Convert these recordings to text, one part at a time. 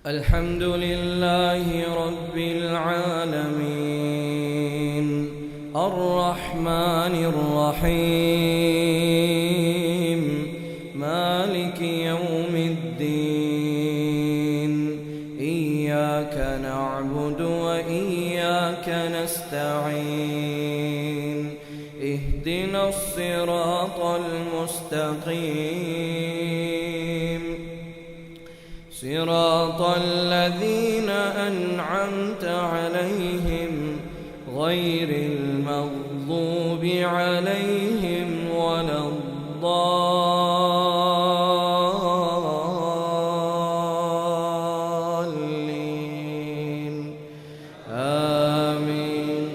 الحمد لله رب العالمين الرحمن الرحيم مالك يوم الدين إياك نعبد وإياك نستعين اهدنا الصراط المستقيم صراط الذين أنعمت عليهم غير المغضوب عليهم ولا الضالين آمين.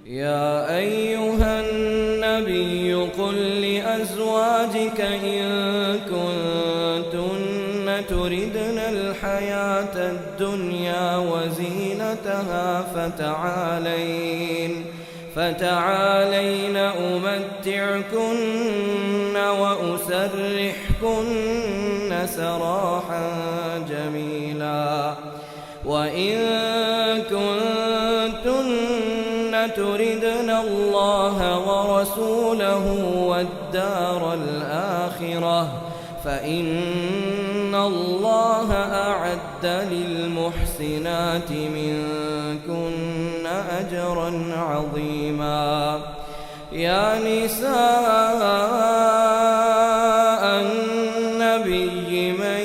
يا أيها النبي قل لأزواجك إن كنتن تردن الحياة الدنيا وزينتها فتعالين أمتعكن وأسرحكن سراحا جميلا. وإن كنتن تردن الله ورسوله والدار الآخرة فإن الله أعد للمحسنات منكن أجرا عظيما. يا نساء النبي من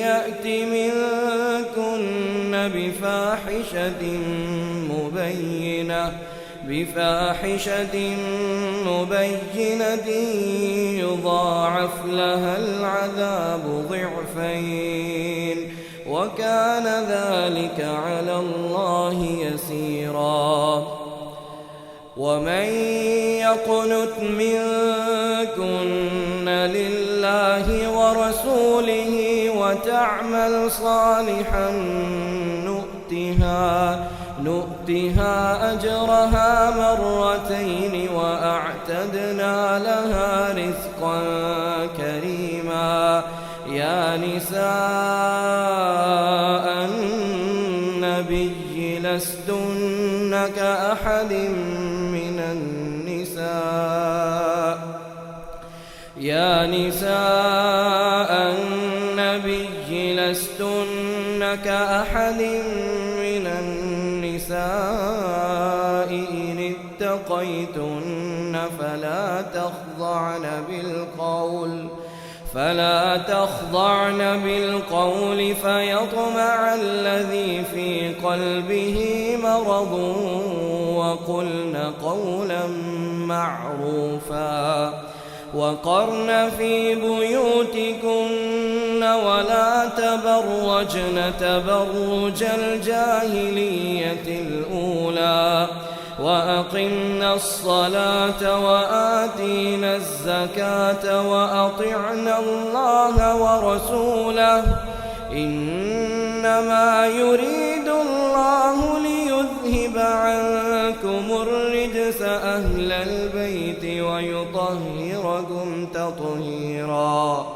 يأت منكن بفاحشة مبينة يضاعف لها العذاب ضعفين وكان ذلك على الله يسيرا. ومن يقنت منكن لله ورسوله وتعمل صالحا نؤتها أجرها مرتين وأعتدنا لها رزقا كريما. يا نساء النبي لستن كأحد من النساء إن اتقيتن فلا تخضعن بالقول فيطمع الذي في قلبه مرض وقلن قولا معروفا. وقرن في بيوتكن ولا تبرجن تبرج الجاهلية الأولى وأقمنا الصلاة وآتينا الزكاة وأطعنا الله ورسوله إنما يريد الله ليذهب عنكم الرجس أهل البيت ويطهركم تطهيرا.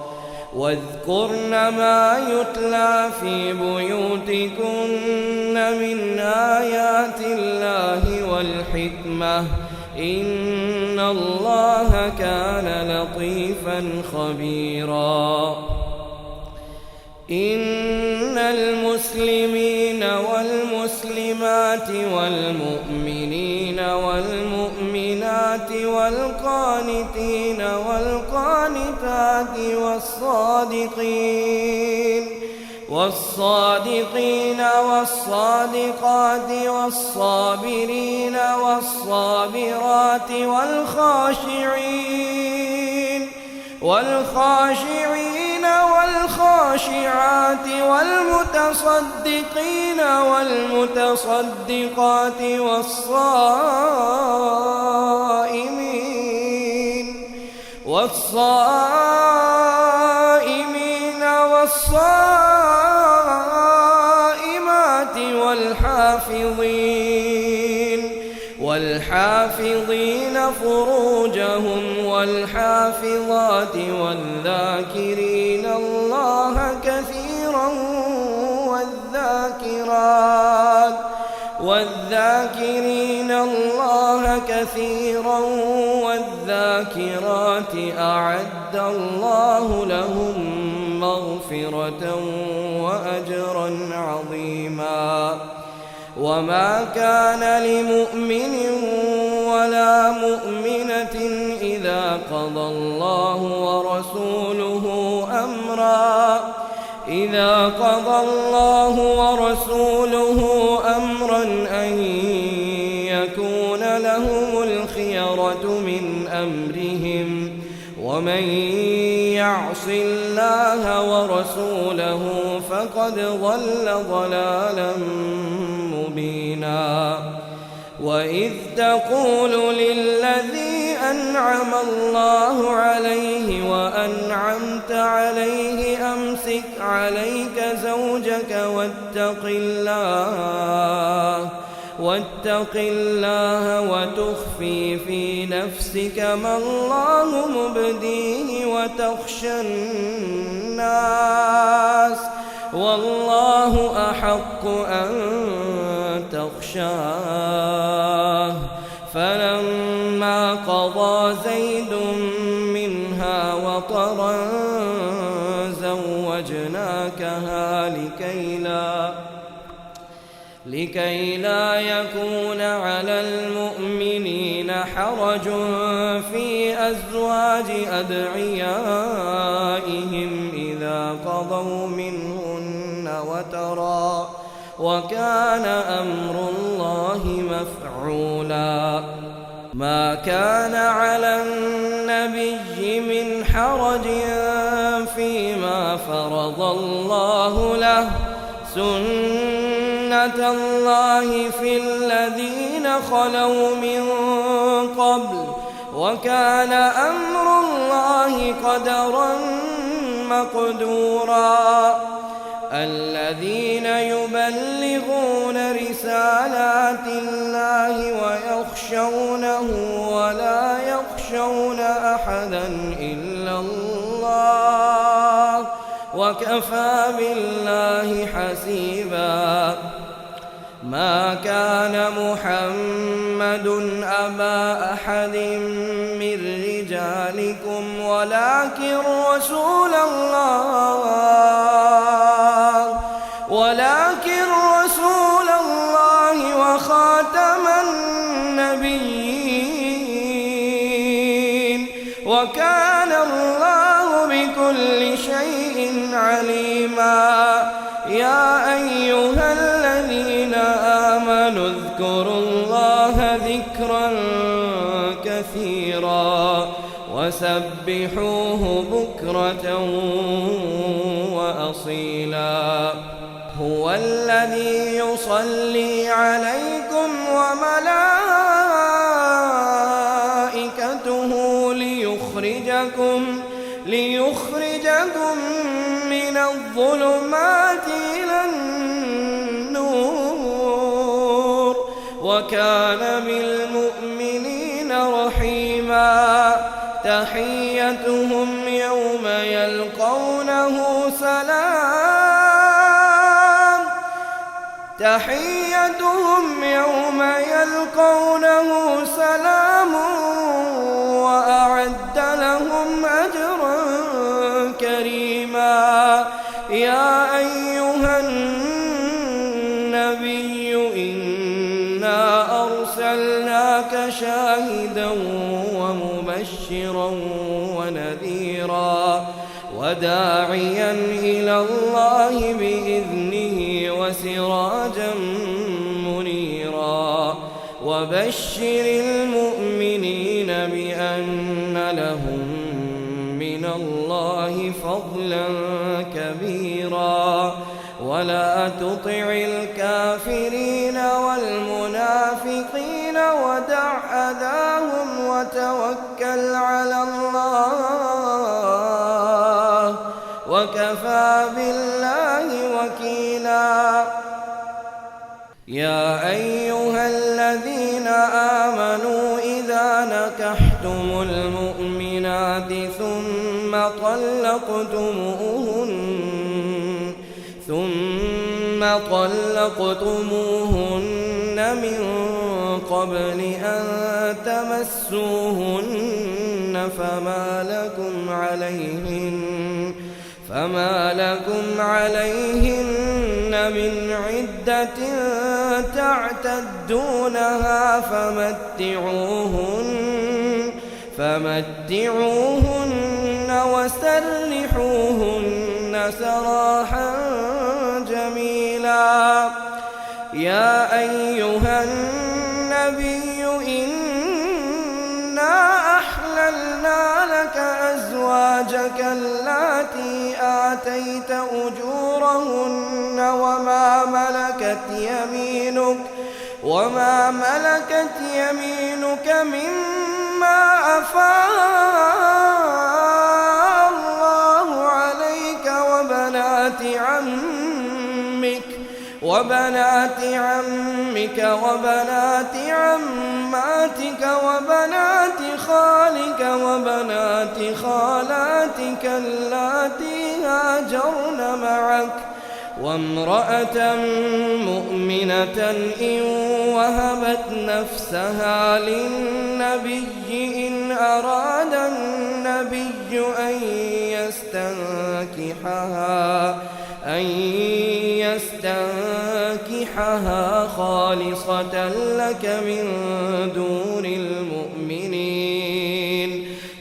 واذكرن ما يتلى في بيوتكن من آيات الله والحكمة إن الله كان لطيفا خبيرا. إن المسلمين والمسلمات والمؤمنين والمؤمنات والقانتين والقانتات والصادقين والصادقات والصابرين والصابرات والخاشعين والخاشعات والمتصدقين والمتصدقات والصائمين والصائمات والحافظين فروجهم والحافظات والذاكرين الله كثيرا والذاكرين الله كثيرا والذاكرات أعد الله لهم مغفرة وأجرا عظيما. وما كان لمؤمن ولا مؤمنة إذا قضى الله ورسوله أمرا أن يكون لهم الخيرة من أمرهم ومن يعص الله ورسوله فقد ضل ضلالا مبينا. وإذ تقول للذي أنعم الله عليه وأنعمت عليه أمسك عليك زوجك واتق الله وتخفي في نفسك ما الله مبديه وتخشى الناس والله أحق أن تخشاه. فلما قضى زيد منها وطرا زوجناكها لكي لا يكون على المؤمنين حرج في أزواج أدعيائهم إذا قضوا منهن وترا وكان أمر الله مفعولا. ما كان على النبي من حرج فيما فرض الله له سنة الله في الذين خلوا من قبل وكان أمر الله قدرا مقدورا. الذين يبلغون رسالات الله ويخشونه ولا يخشون أحدا إلا الله وكفى بالله حسيبا. ما كان محمد أبا أحد من رجالكم ولكن رسول الله وخاتم النبيين وكان الله بكل شيء عليما. يا أيها الذين آمنوا اذكروا الله ذكرا كثيرا وسبحوه بكرة وأصيلا. هو الذي يصلي عليكم وملائكته ليخرجكم من الظلمات إلى النور وكان بالمؤمنين رحيما. تحيتهم يوم يلقونه سلام وأعد لهم أجرا كريما. يا أيها النبي إنا أرسلناك شاهدا ومبشرا ونذيرا وداعيا إلى الله بإذنه وسراجا منيرا. وبشر المؤمنين بأن لهم من الله فضلا كبيرا. ولا تطع الكافرين والمنافقين ودع أذاهم وتوكل على الله وكفى بالله وكيلا. يا أيها الذين آمنوا إذا نكحتم ثم طلقتموهن من قبل أن تمسوهن فما لكم عليهن من عدة تعتدونها فمتعوهن وسرحوهن سراحا جميلا. يا أيها النبي إنا أحللنا لك أزواجك اللاتي آتيت أجورهن وما ملكت يمينك مما أفاء الله عليك وبنات عمك وبنات عماتك وبنات خالك وبنات خالاتك اللاتي هاجرن معك وامرأة مؤمنة إن وهبت نفسها للنبي إن أراد النبي أن يستنكحها خالصة لك من دون المؤمنين.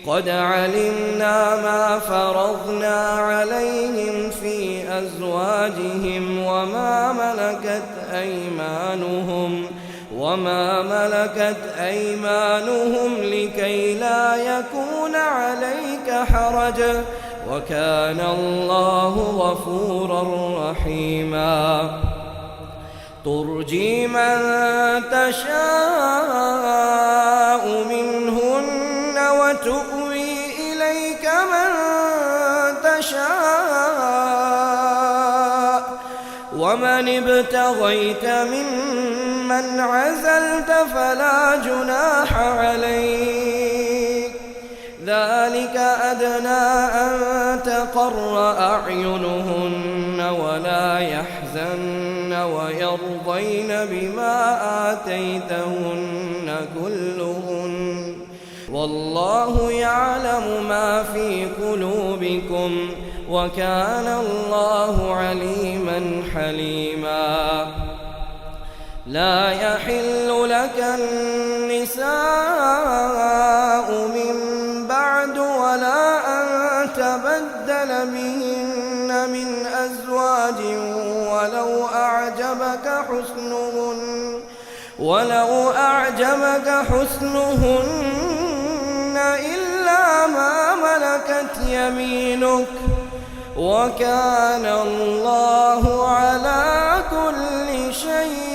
قد علمنا ما فرضنا عليهم في أزواجهم وما ملكت أيمانهم لكي لا يكون عليك حرج وكان الله غفورا رحيما. ترجي من تشاء منهن وتؤوي إليك من تشاء ومن ابتغيت ممن عزلت فلا جناح عليك. ذلك أدنى أن تقر أعينهن ولا يحزن ويرضين بما آتيتهن كلهن والله يعلم ما في قلوبكم وكان الله عليما حليما. لا يحل لك النساء من بعد ولا أن تبدل بهن من أزواج ولو أعجبك حسنهن إلا ما ملكت يمينك وكان الله على كل شيء